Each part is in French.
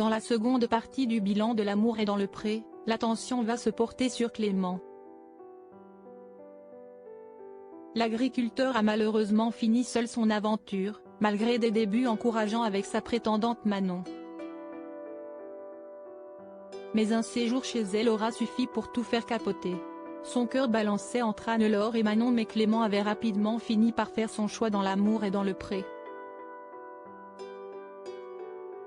Dans la seconde partie du bilan de l'amour et dans le pré, l'attention va se porter sur Clément. L'agriculteur a malheureusement fini seul son aventure, malgré des débuts encourageants avec sa prétendante Manon. Mais un séjour chez elle aura suffi pour tout faire capoter. Son cœur balançait entre Anne-Laure et Manon, mais Clément avait rapidement fini par faire son choix dans l'amour et dans le pré.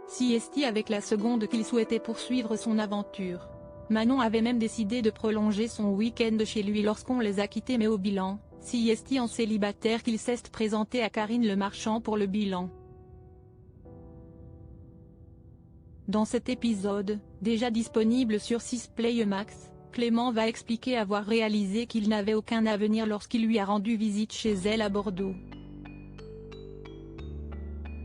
Si Esti avec la seconde qu'il souhaitait poursuivre son aventure. Manon avait même décidé de prolonger son week-end chez lui lorsqu'on les a quittés, mais au bilan, si Esti en célibataire qu'il s'est présenté à Karine Le Marchand pour le bilan. Dans cet épisode, déjà disponible sur 6play Max, Clément va expliquer avoir réalisé qu'il n'avait aucun avenir lorsqu'il lui a rendu visite chez elle à Bordeaux.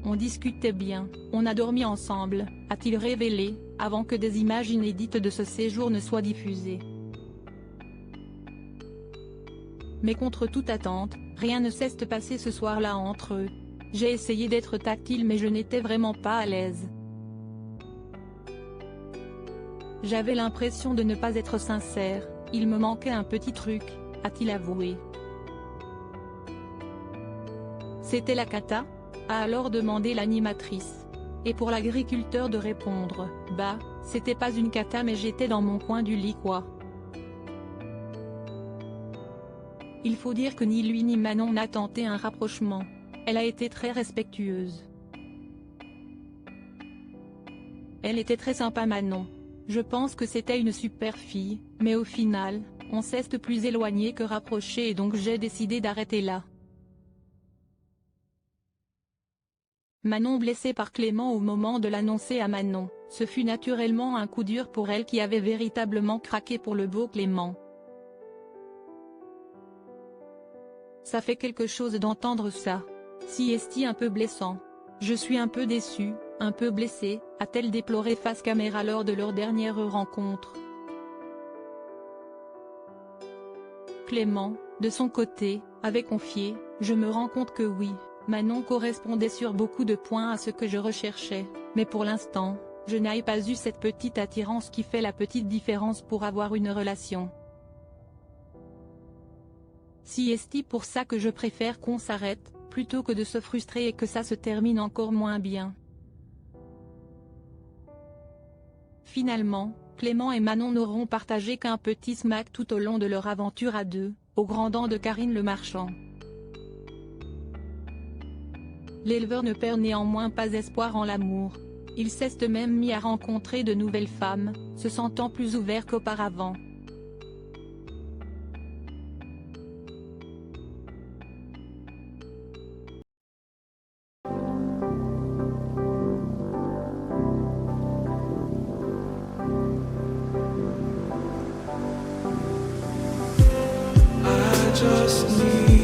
On discutait bien, on a dormi ensemble, a-t-il révélé, avant que des images inédites de ce séjour ne soient diffusées. Mais contre toute attente, rien ne s'est passé ce soir-là entre eux. J'ai essayé d'être tactile mais je n'étais vraiment pas à l'aise. J'avais l'impression de ne pas être sincère, il me manquait un petit truc, a-t-il avoué. C'était la cata ? A alors demandé l'animatrice. Et pour l'agriculteur de répondre, bah, c'était pas une cata mais j'étais dans mon coin du lit quoi. Il faut dire que ni lui ni Manon n'a tenté un rapprochement. Elle a été très respectueuse. Elle était très sympa Manon. Je pense que c'était une super fille, mais au final, on s'est plus éloigné que rapproché et donc j'ai décidé d'arrêter là. Manon blessée par Clément au moment de l'annoncer à Manon, ce fut naturellement un coup dur pour elle qui avait véritablement craqué pour le beau Clément. Ça fait quelque chose d'entendre ça. Si Esti un peu blessant. Je suis un peu déçue, un peu blessée, a-t-elle déploré face caméra lors de leur dernière rencontre. Clément, de son côté, avait confié, je me rends compte que oui, Manon correspondait sur beaucoup de points à ce que je recherchais, mais pour l'instant, je n'ai pas eu cette petite attirance qui fait la petite différence pour avoir une relation. Si Esti pour ça que je préfère qu'on s'arrête, plutôt que de se frustrer et que ça se termine encore moins bien. Finalement, Clément et Manon n'auront partagé qu'un petit smack tout au long de leur aventure à deux, au grand dam de Karine Le Marchand. L'éleveur ne perd néanmoins pas espoir en l'amour. Il s'est même mis à rencontrer de nouvelles femmes, se sentant plus ouvert qu'auparavant. Just need